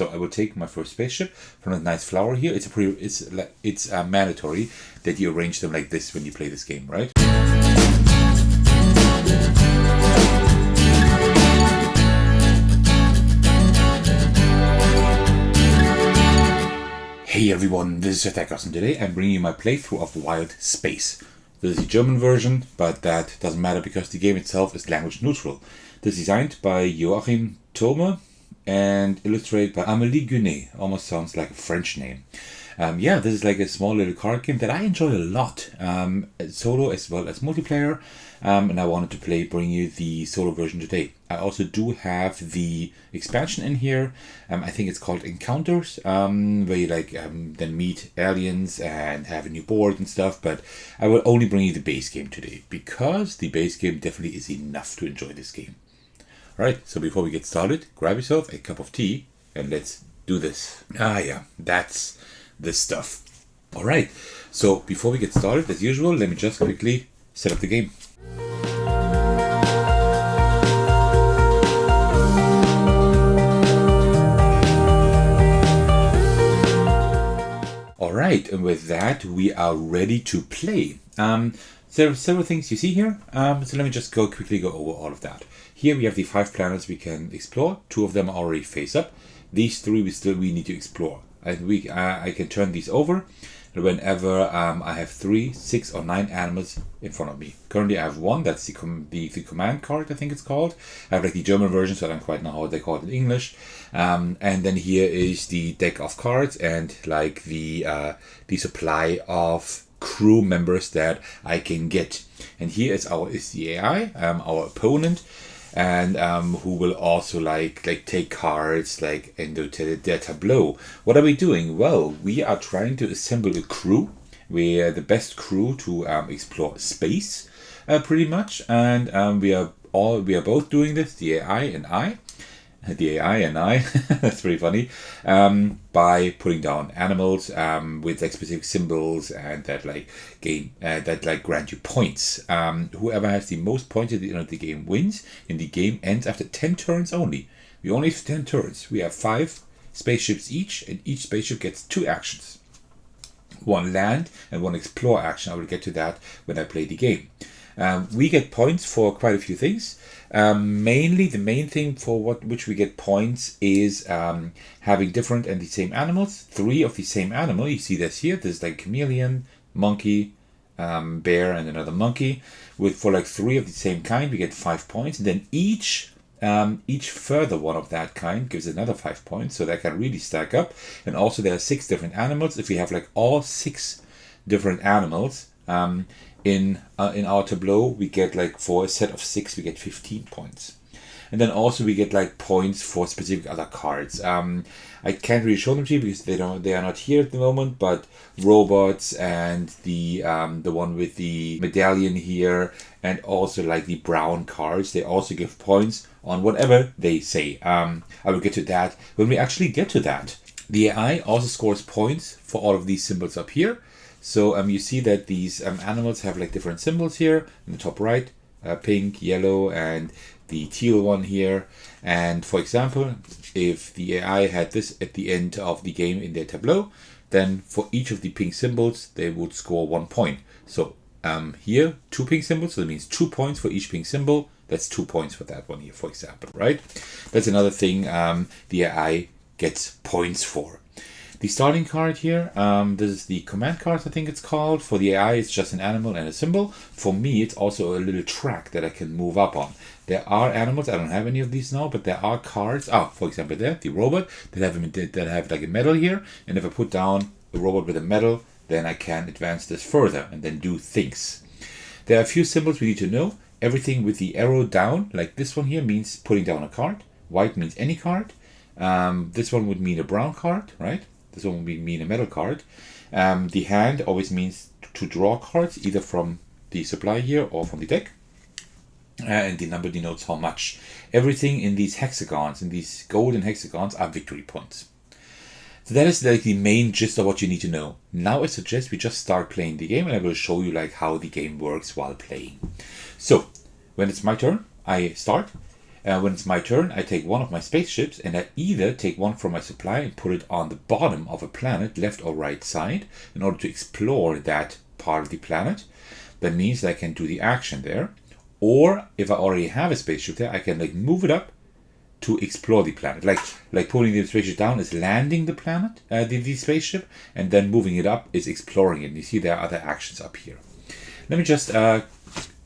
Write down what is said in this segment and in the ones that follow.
So I will take my first spaceship from a nice flower here. It's mandatory that you arrange them like this when you play this game, right? Hey everyone, this is Thecos, and today I'm bringing you my playthrough of Wild Space. This is the German version, but that doesn't matter because the game itself is language neutral. This is designed by Joachim Thome and illustrated by Amélie Guinet. Almost sounds like a French name. This is like a small little card game that I enjoy a lot, solo as well as multiplayer, and I wanted to bring you the solo version today. I also do have the expansion in here. I think it's called Encounters, where you then meet aliens and have a new board and stuff, but I will only bring you the base game today, because the base game definitely is enough to enjoy this game. Alright, so before we get started, grab yourself a cup of tea and let's do this. That's this stuff. Alright, so before we get started, as usual, let me just quickly set up the game. Alright, and with that, we are ready to play. There are several things you see here, so let me just quickly go over all of that. Here we have the 5 planets we can explore. 2 of them are already face up. These 3 we need to explore. And I can turn these over whenever I have 3, 6 or 9 animals in front of me. Currently I have 1, that's the command card, I think it's called. I have the German version, so I don't quite know how they call it in English. And then here is the deck of cards and the supply of crew members that I can get. And here is the AI, our opponent, and who will also take cards into their tableau. What are we doing? Well, we are trying to assemble a crew. We are the best crew to explore space, pretty much, and we are both doing this, the AI and I. That's pretty funny. By putting down animals with specific symbols and that grant you points. Whoever has the most points at the end of the game wins, and the game ends after 10 turns only. We only have 10 turns. We have 5 spaceships each, and each spaceship gets 2 actions. 1 land and 1 explore action. I will get to that when I play the game. We get points for quite a few things. Mainly, the main thing for which we get points is having different and the same animals. 3 of the same animal. You see this here. There's chameleon, monkey, bear, and another monkey. For 3 of the same kind, we get 5 points. And then each further one of that kind gives another 5 points. So that can really stack up. And also there are 6 different animals. If we have all 6 different animals, in our tableau, we get for a set of 6 we get 15 points, and then also we get points for specific other cards. I can't really show them to you because they are not here at the moment, but robots and the one with the medallion here, and also the brown cards, they also give points on whatever they say. I will get to that when we actually get to that. The AI also scores points for all of these symbols up here. So you see that these animals have different symbols here in the top right, pink, yellow, and the teal one here. And for example, if the AI had this at the end of the game in their tableau, then for each of the pink symbols, they would score 1 point. So here, 2 pink symbols, so that means 2 points for each pink symbol. That's 2 points for that one here, for example, right? That's another thing the AI gets points for. The starting card here, this is the command card, I think it's called. For the AI, it's just an animal and a symbol. For me, it's also a little track that I can move up on. There are animals, I don't have any of these now, but there are cards. For example, there, the robot, that have a medal here. And if I put down a robot with a medal, then I can advance this further and then do things. There are a few symbols we need to know. Everything with the arrow down, like this one here, means putting down a card. White means any card. This one would mean a brown card, right? This one would mean a metal card. The hand always means to draw cards, either from the supply here or from the deck. And the number denotes how much. Everything in these hexagons, in these golden hexagons, are victory points. So that is the main gist of what you need to know. Now I suggest we just start playing the game, and I will show you how the game works while playing. So when it's my turn, I start. When it's my turn, I take one of my spaceships and I either take one from my supply and put it on the bottom of a planet, left or right side, in order to explore that part of the planet. That means that I can do the action there. Or if I already have a spaceship there, I can like move it up to explore the planet. Like pulling the spaceship down is landing the planet, the spaceship, and then moving it up is exploring it. And you see there are other actions up here. Let me just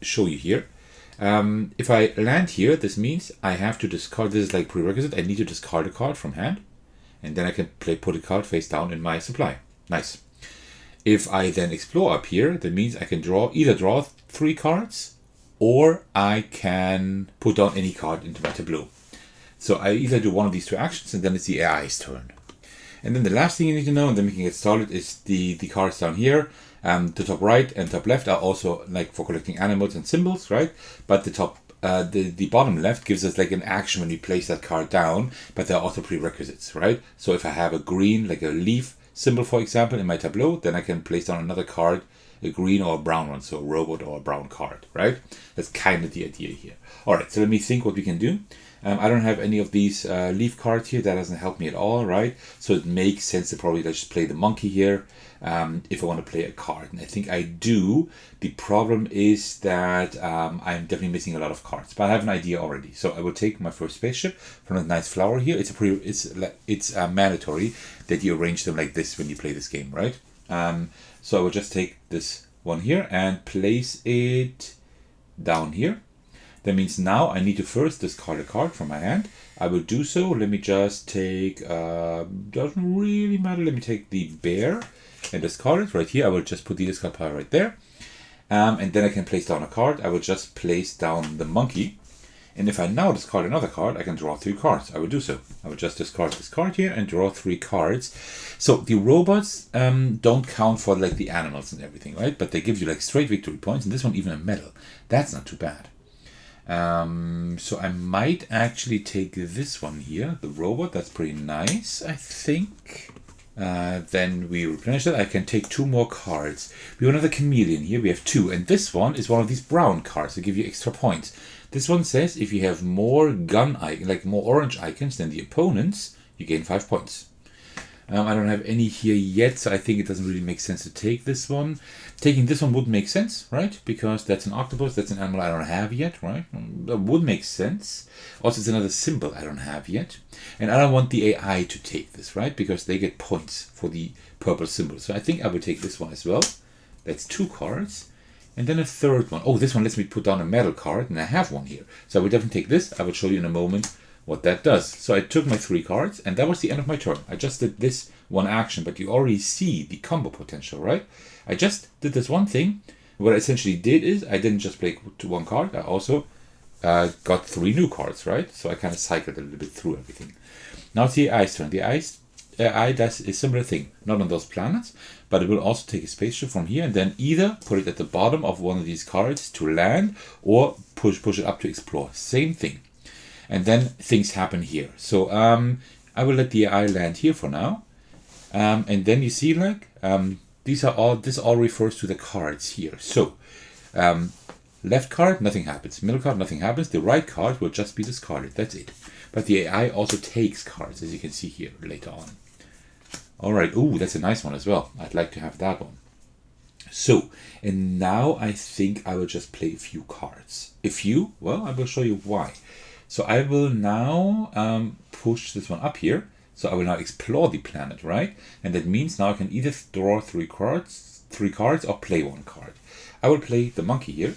show you here. If I land here, this means I have to discard. This is like prerequisite. I need to discard a card from hand, and then I can put a card face down in my supply. Nice. If I then explore up here, that means I can either draw 3 cards, or I can put down any card into my tableau. So I either do one of these 2 actions, and then it's the AI's turn. And then the last thing you need to know, and then we can get started, is the cards down here. The top right and top left are also like for collecting animals and symbols, right? But the bottom left gives us like an action when we place that card down, but there are also prerequisites, right? So if I have a green, like a leaf symbol, for example, in my tableau, then I can place down another card, a green or a brown one, so a robot or a brown card, right? That's kind of the idea here. All right, so let me think what we can do. I don't have any of these leaf cards here. That doesn't help me at all, right? So it makes sense to probably just play the monkey here if I want to play a card. And I think I do. The problem is that I'm definitely missing a lot of cards, but I have an idea already. So I will take my first spaceship from a nice flower here. It's mandatory that you arrange them like this when you play this game, right? So I will just take this one here and place it down here. That means now I need to first discard a card from my hand. I will do so. Let me just take, doesn't really matter. Let me take the bear and discard it right here. I will just put the discard pile right there. And then I can place down a card. I will just place down the monkey. And if I now discard another card, I can draw 3 cards. I will do so. I will just discard this card here and draw 3 cards. So the robots don't count for like the animals and everything, right? But they give you like straight victory points. And this one even a medal. That's not too bad. So I might actually take this one here, the robot. That's pretty nice, I think. Then we replenish that. I can take 2 more cards. We have another chameleon here. We have 2, and this one is one of these brown cards to give you extra points. This one says if you have more more orange icons than the opponents, you gain 5 points. I don't have any here yet, so I think it doesn't really make sense to take this one. Taking this one would make sense, right? Because that's an octopus, that's an animal I don't have yet, right? That would make sense. Also, it's another symbol I don't have yet. And I don't want the AI to take this, right? Because they get points for the purple symbol. So I think I will take this one as well. That's 2 cards. And then a third one. Oh, this one lets me put down a medal card, and I have one here. So I will definitely take this. I will show you in a moment what that does. So I took my 3 cards, and that was the end of my turn. I just did this one action, but you already see the combo potential, right? I just did this one thing. What I essentially did is I didn't just play to 1 card. I also got 3 new cards, right? So I kind of cycled a little bit through everything. Now it's the AI's turn. The AI does a similar thing, not on those planets, but it will also take a spaceship from here and then either put it at the bottom of one of these cards to land or push it up to explore. Same thing. And then things happen here. So I will let the AI land here for now. And then you see this all refers to the cards here. So left card, nothing happens. Middle card, nothing happens. The right card will just be discarded. That's it. But the AI also takes cards, as you can see here later on. All right. Ooh, that's a nice one as well. I'd like to have that one. So, and now I think I will just play a few cards. A few? Well, I will show you why. So I will now push this one up here. So I will now explore the planet, right? And that means now I can either draw 3 cards or play 1 card. I will play the monkey here,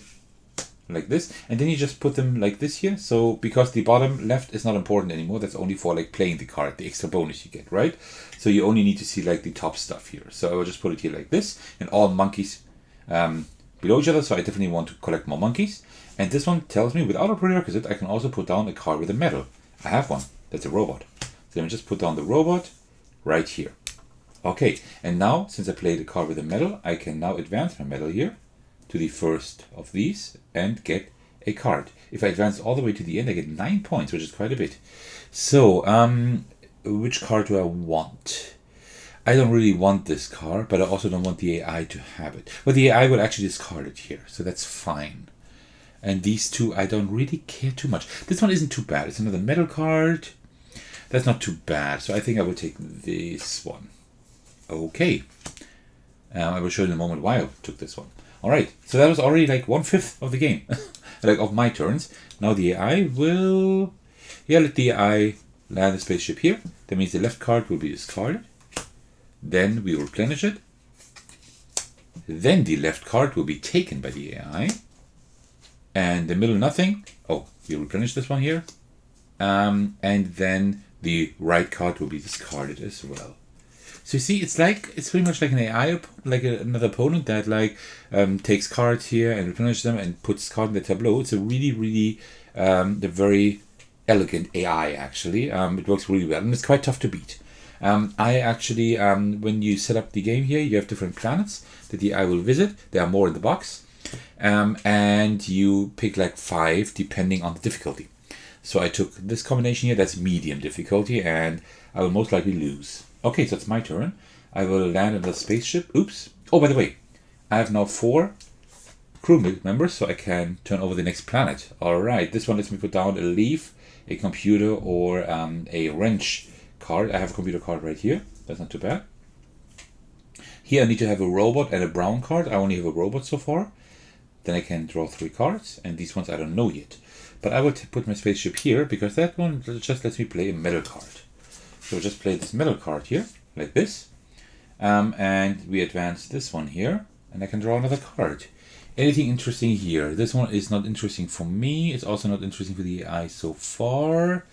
like this, and then you just put them like this here. So because the bottom left is not important anymore, that's only for like playing the card, the extra bonus you get, right? So you only need to see like the top stuff here. So I will just put it here like this, and all monkeys below each other. So I definitely want to collect more monkeys. And this one tells me without a prerequisite, I can also put down a card with a medal. I have one. That's a robot. So let me just put down the robot right here. Okay, and now since I played a card with a medal, I can now advance my medal here to the first of these and get a card. If I advance all the way to the end, I get 9 points, which is quite a bit. So, which card do I want? I don't really want this card, but I also don't want the AI to have it. But the AI will actually discard it here, so that's fine. And these two I don't really care too much. This one isn't too bad. It's another metal card. That's not too bad. So I think I will take this one. Okay. I will show you in a moment why I took this one. Alright, so that was already like 1/5 of the game. Like of my turns. Now the AI will... Yeah, let the AI land the spaceship here. That means the left card will be discarded. Then we replenish it. Then the left card will be taken by the AI. And the middle nothing. Oh, we replenish this one here. And then the right card will be discarded as well. So you see, it's pretty much like an AI, like another opponent that takes cards here and replenishes them and puts cards in the tableau. It's a really the very elegant AI actually. It works really well and it's quite tough to beat. I actually, when you set up the game here, you have different planets that the AI will visit. There are more in the box, and you pick like 5 depending on the difficulty. So I took this combination here. That's medium difficulty, and I will most likely lose. Okay, so it's my turn. I will land on the spaceship. Oops. Oh, by the way, I have now 4 crew members, so I can turn over the next planet. Alright, this one lets me put down a leaf, a computer, or a wrench card. I have a computer card right here. That's not too bad. Here I need to have a robot and a brown card. I only have a robot so far. Then I can draw 3 cards, and these ones I don't know yet. But I will put my spaceship here, because that one just lets me play a metal card. So just play this metal card here, like this. And we advance this one here, and I can draw another card. Anything interesting here? This one is not interesting for me. It's also not interesting for the AI so far.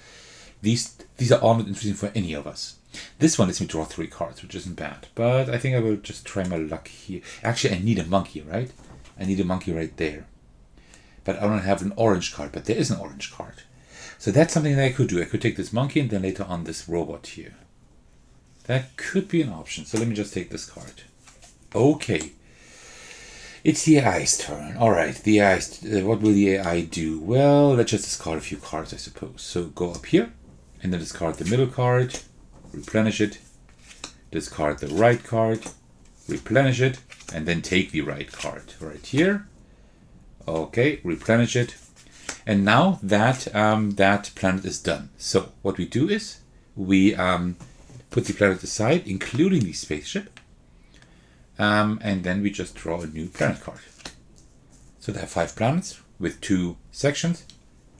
These are all not interesting for any of us. This one lets me draw 3 cards, which isn't bad. But I think I will just try my luck here. Actually, I need a monkey, right? I need a monkey right there. But I don't have an orange card, but there is an orange card. So that's something that I could do. I could take this monkey and then later on this robot here. That could be an option. So let me just take this card. Okay. It's the AI's turn. Alright, the AI's, what will the AI do? Well, let's just discard a few cards, I suppose. So go up here and then discard the middle card, replenish it, discard the right card, replenish it, and then take the right card right here. Okay, replenish it. And now that that planet is done. So what we do is we put the planet aside, including the spaceship. And then we just draw a new planet card. So there are 5 planets with 2 sections.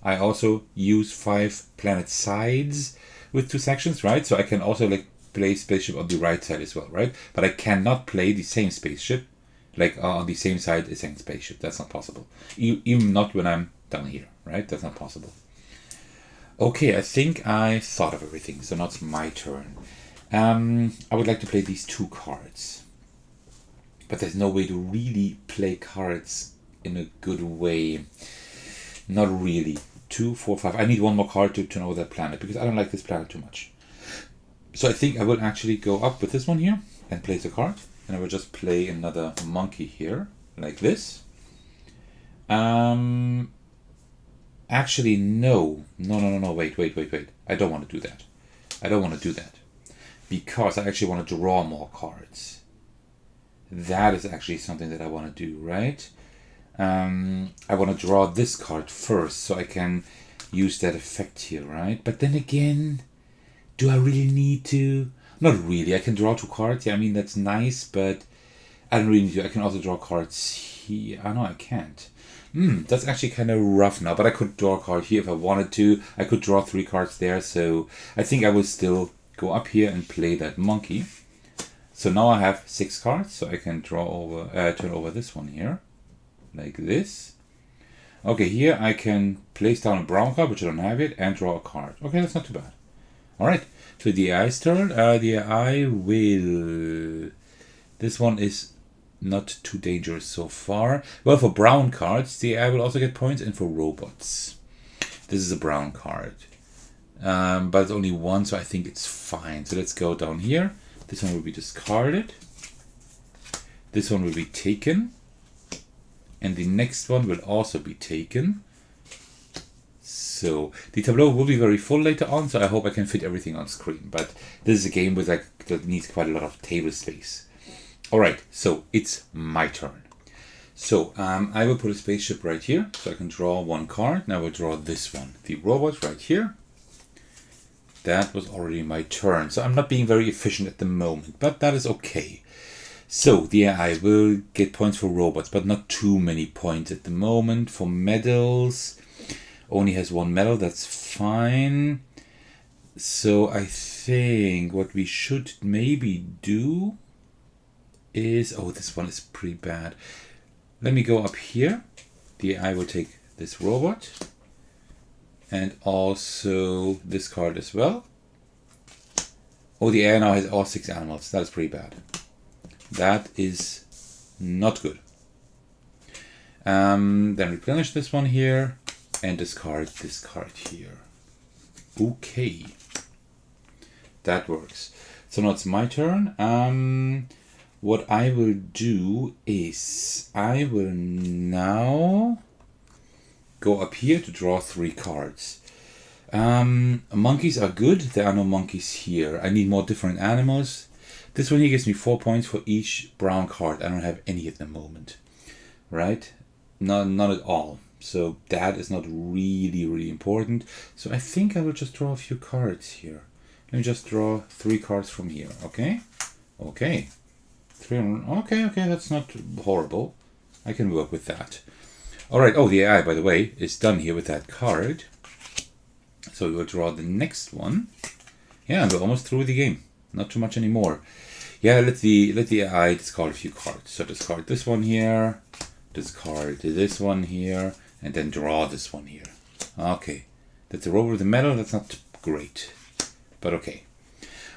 I also use 5 planet sides with 2 sections, right? So I can also play spaceship on the right side as well, right? But I cannot play the same spaceship on the same side as the same spaceship. That's not possible. Even not when I'm down here, right? That's not possible. Okay, I think I thought of everything. So now it's my turn. I would like to play these 2 cards. But there's no way to really play cards in a good way. Not really. 2, 4, 5. I need 1 more card to turn over that planet because I don't like this planet too much. So I think I will actually go up with this one here and place a card. And I will just play another monkey here, like this. Actually, no. No, wait. I don't want to do that. I don't want to do that. Because I actually want to draw more cards. That is actually something that I want to do, right? I want to draw this card first so I can use that effect here, right? But then again, do I really need to? Not really. I can draw 2 cards. Yeah, I mean, that's nice, but I don't really need to. I can also draw cards here. Oh, no, I can't. That's actually kind of rough now, but I could draw a card here if I wanted to. I could draw 3 cards there, so I think I will still go up here and play that monkey. So now I have 6 cards, so I can draw over, turn over this one here, like this. Okay, here I can place down a brown card, which I don't have yet, and draw a card. Okay, that's not too bad. Alright, so the AI's turn. The AI will... This one is not too dangerous so far. Well, for brown cards, the AI will also get points, and for robots. This is a brown card. But it's only 1, so I think it's fine. So let's go down here. This one will be discarded. This one will be taken. And the next one will also be taken. So the tableau will be very full later on, so I hope I can fit everything on screen. But this is a game with that needs quite a lot of table space. Alright, so it's my turn. So I will put a spaceship right here, so I can draw one card. Now I will draw this one, the robot right here. That was already my turn, so I'm not being very efficient at the moment, but that is okay. So the AI will get points for robots, but not too many points at the moment. For medals, only has one medal, that's fine. So I think what we should maybe do is, oh, this one is pretty bad. Let me go up here. The AI will take this robot and also this card as well. Oh, the AI now has all 6 animals. That is pretty bad. That is not good. Then replenish this one here and discard this card here. Okay. That works. So now it's my turn. What I will do is I will now go up here to draw 3 cards. Monkeys are good. There are no monkeys here. I need more different animals. This one here gives me 4 points for each brown card. I don't have any at the moment. Right? Not at all. So that is not really important. So I think I will just draw a few cards here. Let me just draw 3 cards from here. Okay? Okay. 3. Okay, that's not horrible. I can work with that. Alright, oh, the AI, by the way, is done here with that card. So we will draw the next one. Yeah, we're almost through the game. Not too much anymore. Yeah, let the AI discard a few cards. So discard this one here, discard this one here, and then draw this one here. Okay, that's a robot with a medal. That's not great, but okay.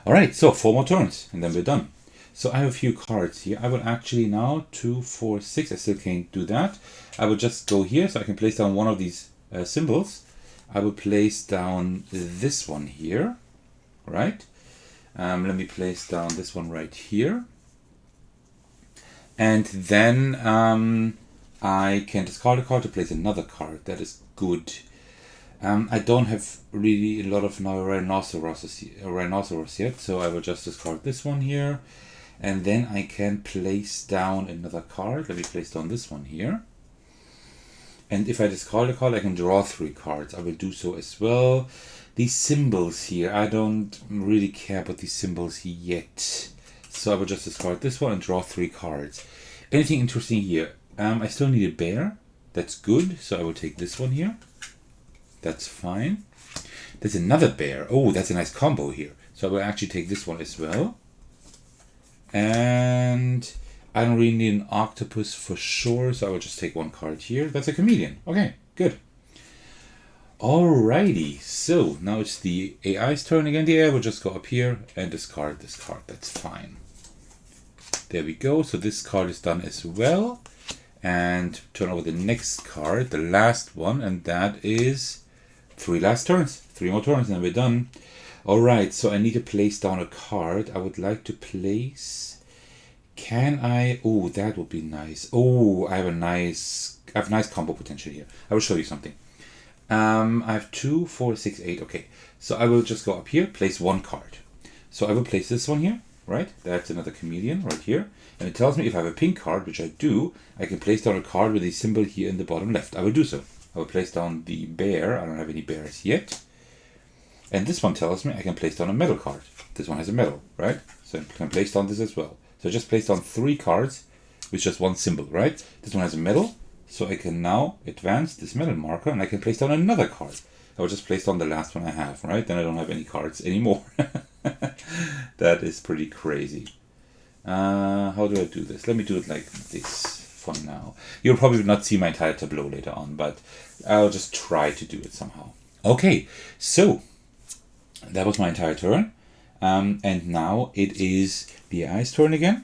Alright, so 4 more turns, and then we're done. So I have a few cards here. I will actually now 2, 4, 6. I still can't do that. I will just go here so I can place down one of these symbols. I will place down this one here, right? Let me place down this one right here. And then I can discard a card to place another card. That is good. I don't have really a lot of rhinoceros yet, so I will just discard this one here. And then I can place down another card. Let me place down this one here. And if I discard a card, I can draw 3 cards. I will do so as well. These symbols here, I don't really care about these symbols yet. So I will just discard this one and draw 3 cards. Anything interesting here? I still need a bear. That's good. So I will take this one here. That's fine. There's another bear. Oh, that's a nice combo here. So I will actually take this one as well. And I don't really need an octopus for sure, so I will just take 1 card here. That's a chameleon. Okay, good. Alrighty, so now it's the AI's turn again. The AI will just go up here and discard this card. That's fine. There we go. So this card is done as well. And turn over the next card, the last one, and that is 3 last turns. 3 more turns and then we're done. Alright, so I need to place down a card. I would like to place... Can I... Oh, that would be nice. Oh, I have nice combo potential here. I will show you something. I have 2, 4, 6, 8. Okay, so I will just go up here, place 1 card. So I will place this one here, right? That's another chameleon right here. And it tells me if I have a pink card, which I do, I can place down a card with a symbol here in the bottom left. I will do so. I will place down the bear. I don't have any bears yet. And this one tells me I can place down a medal card. This one has a medal, right? So I can place down this as well. So I just placed down 3 cards with just 1 symbol, right? This one has a medal, so I can now advance this medal marker and I can place down another card. I will just place down the last one I have, right? Then I don't have any cards anymore. That is pretty crazy. How do I do this? Let me do it like this for now. You'll probably not see my entire tableau later on, but I'll just try to do it somehow. Okay, so that was my entire turn. And now it is the AI's turn again.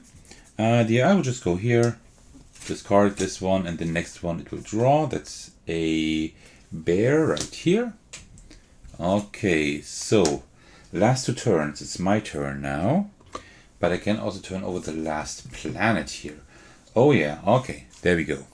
The AI will just go here, discard this one, and the next one it will draw. That's a bear right here. Okay, so last 2 turns. It's my turn now. But I can also turn over the last planet here. Oh yeah, okay, there we go.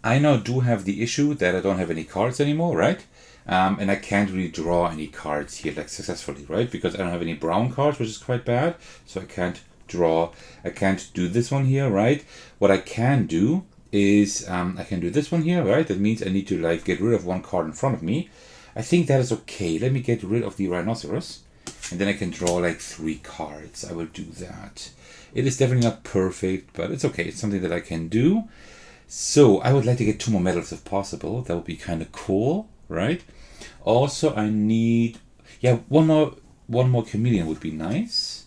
I now do have the issue that I don't have any cards anymore, right? And I can't really draw any cards here like successfully, right? Because I don't have any brown cards, which is quite bad. So I can't draw, I can't do this one here, right? What I can do is I can do this one here, right? That means I need to like get rid of one card in front of me. I think that is okay. Let me get rid of the rhinoceros, and then I can draw like 3 cards. I will do that. It is definitely not perfect, but it's okay. It's something that I can do. So I would like to get 2 more medals if possible. That would be kind of cool, right? Also, I need, yeah, one more chameleon would be nice.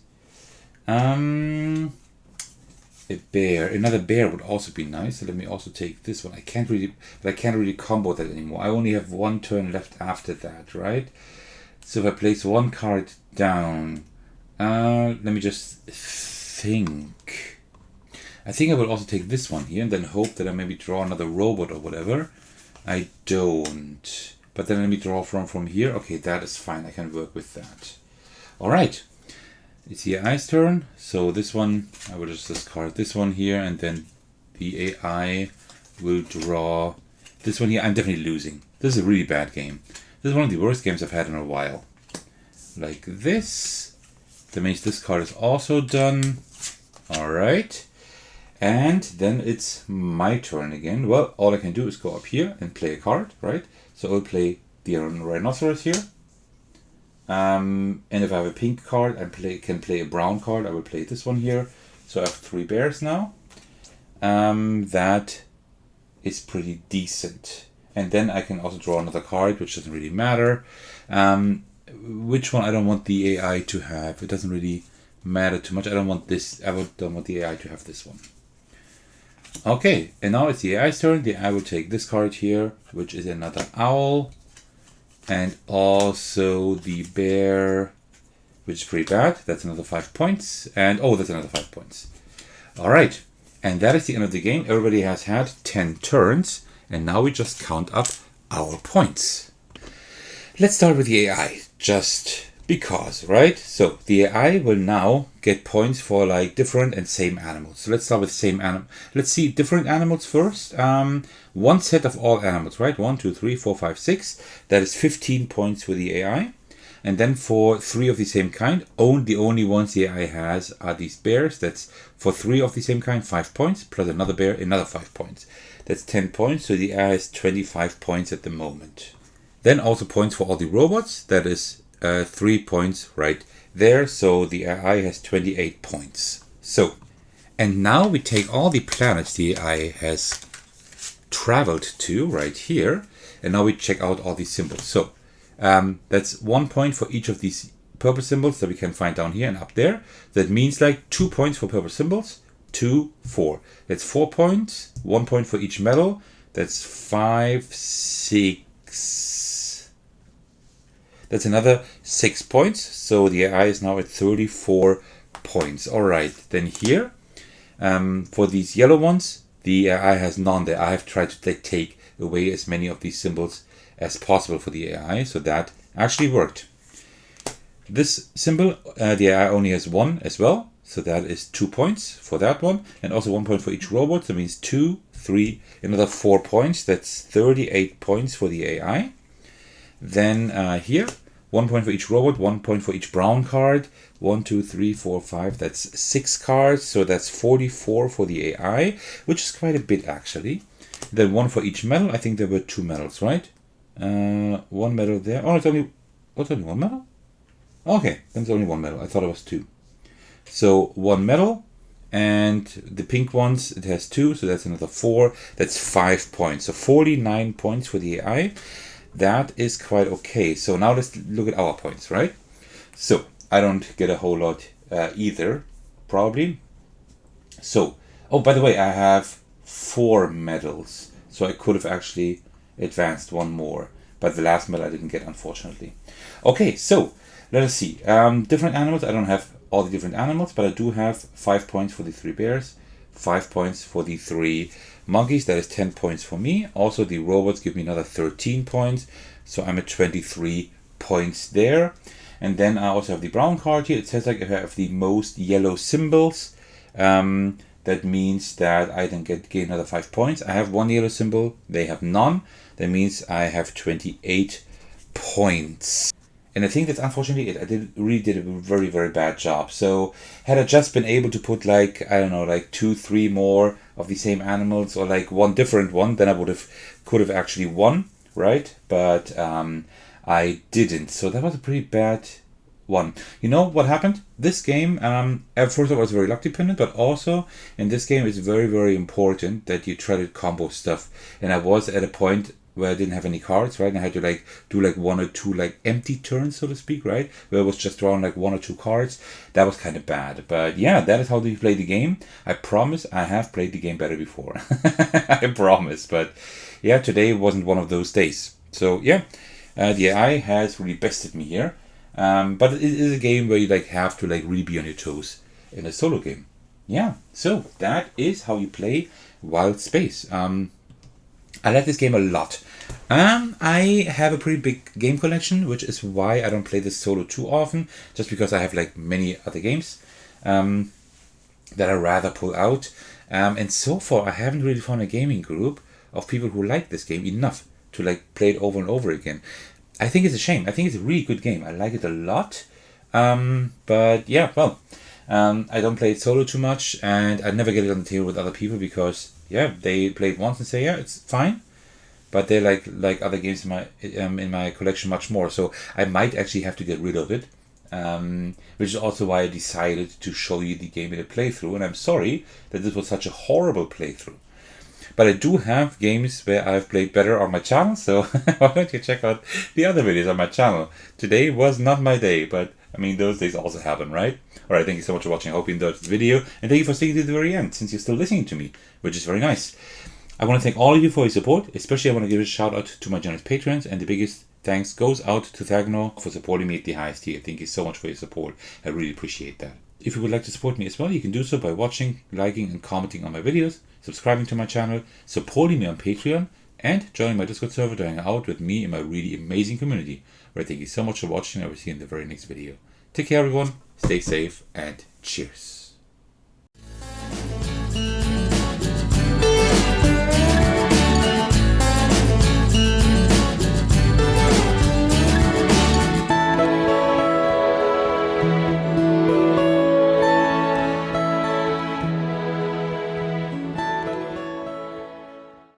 A bear, another bear would also be nice. So let me also take this one. I can't really combo that anymore. I only have 1 turn left after that, right? So if I place 1 card down, let me just think. I think I will also take this one here and then hope that I maybe draw another robot or whatever. I don't. But then let me draw from here. Okay, that is fine. I can work with that. All right. It's the AI's turn. So this one, I will just discard this one here, and then the AI will draw this one here. I'm definitely losing. This is a really bad game. This is one of the worst games I've had in a while. Like this. That means this card is also done. All right. And then it's my turn again. Well, all I can do is go up here and play a card, right? So I'll play the rhinoceros here. And if I have a pink card, I can play a brown card. I will play this one here. So I have 3 bears now. That is pretty decent. And then I can also draw another card, which doesn't really matter. Which one I don't want the AI to have. It doesn't really matter too much. I don't want this. Don't want the AI to have this one. Okay, and now it's the AI's turn. The AI will take this card here, which is another owl. And also the bear, which is pretty bad. That's another 5 points. And oh, that's another 5 points. All right. And that is the end of the game. Everybody has had 10 turns. And now we just count up our points. Let's start with the AI, just because, right? So the AI will now get points for like different and same animals. So let's start with same animal. Let's see different animals first. One set of all animals, right? 1, 2, 3, 4, 5, 6. That is 15 points for the AI. And then for 3 of the same kind, the only ones the AI has are these bears. That's for 3 of the same kind, 5 points, plus another bear, another 5 points. That's 10 points. So the AI has 25 points at the moment. Then also points for all the robots. That is 3 points right there. So the AI has 28 points. So, and now we take all the planets the AI has traveled to right here. And now we check out all these symbols. So that's 1 point for each of these purple symbols that we can find down here and up there. That means like 2 points for purple symbols, 2, 4. That's 4 points, 1 point for each medal. That's 5, 6. That's another 6 points. So the AI is now at 34 points. All right, then here, for these yellow ones, the AI has none there. I have tried to take away as many of these symbols as possible for the AI, so that actually worked. This symbol, the AI only has 1 as well, so that is 2 points for that one, and also 1 point for each robot. That means 2, 3, another 4 points. That's 38 points for the AI. Then here, 1 point for each robot, 1 point for each brown card. 1, 2, 3, 4, 5. That's 6 cards, so that's 44 for the AI, which is quite a bit actually. Then 1 for each medal. I think there were 2 medals, right? 1 medal there. Oh, it's only 1 medal? Okay, then it's only 1 medal. I thought it was 2. So 1 medal, and the pink ones, it has 2, so that's another 4. That's 5 points. So 49 points for the AI. That is quite okay. So now let's look at our points, right? So I don't get a whole lot either, probably. So, oh, by the way, I have 4 medals. So I could have actually advanced 1 more. But the last medal I didn't get, unfortunately. Okay, so let us see. Different animals. I don't have all the different animals, but I do have 5 points for the 3 bears, 5 points for the 3 monkeys. That is 10 points for me. Also, the robots give me another 13 points. So I'm at 23 points there. And then I also have the brown card here. It says like if I have the most yellow symbols, that means that I then gain another 5 points. I have 1 yellow symbol. They have none. That means I have 28 points. And I think that's unfortunately it. I really did a very, very bad job. So had I just been able to put like, I don't know, like 2, 3 more of the same animals, or like one different one, then I could have actually won, right? But I didn't. So that was a pretty bad one. You know what happened? This game, at first I was very luck dependent, but also in this game it's very, very important that you try to combo stuff. And I was at a point where I didn't have any cards, right? And I had to like do like 1 or 2 like empty turns, so to speak, right? Where I was just drawing like 1 or 2 cards. That was kind of bad. But yeah, that is how you play the game. I promise I have played the game better before. I promise. But yeah, today wasn't one of those days. So yeah, the AI has really bested me here. But it is a game where you like have to like really be on your toes in a solo game. Yeah, so that is how you play Wild Space. I like this game a lot. I have a pretty big game collection, which is why I don't play this solo too often, just because I have like many other games that I rather pull out. And so far, I haven't really found a gaming group of people who like this game enough to like play it over and over again. I think it's a shame. I think it's a really good game. I like it a lot. But yeah, well, I don't play it solo too much, and I never get it on the table with other people because yeah, they play it once and say yeah, it's fine. But they like other games in my collection much more. So I might actually have to get rid of it. Which is also why I decided to show you the game in a playthrough. And I'm sorry that this was such a horrible playthrough. But I do have games where I've played better on my channel, so why don't you check out the other videos on my channel. Today was not my day, but I mean, those days also happen, right? Alright, thank you so much for watching. I hope you enjoyed this video, and thank you for sticking to the very end, since you're still listening to me, which is very nice. I want to thank all of you for your support, especially I want to give a shout out to my generous patrons, and the biggest thanks goes out to Thecos for supporting me at the highest tier. Thank you so much for your support. I really appreciate that. If you would like to support me as well, you can do so by watching, liking, and commenting on my videos, subscribing to my channel, supporting me on Patreon, and joining my Discord server to hang out with me in my really amazing community. Alright, thank you so much for watching. I will see you in the very next video. Take care, everyone. Stay safe, and cheers.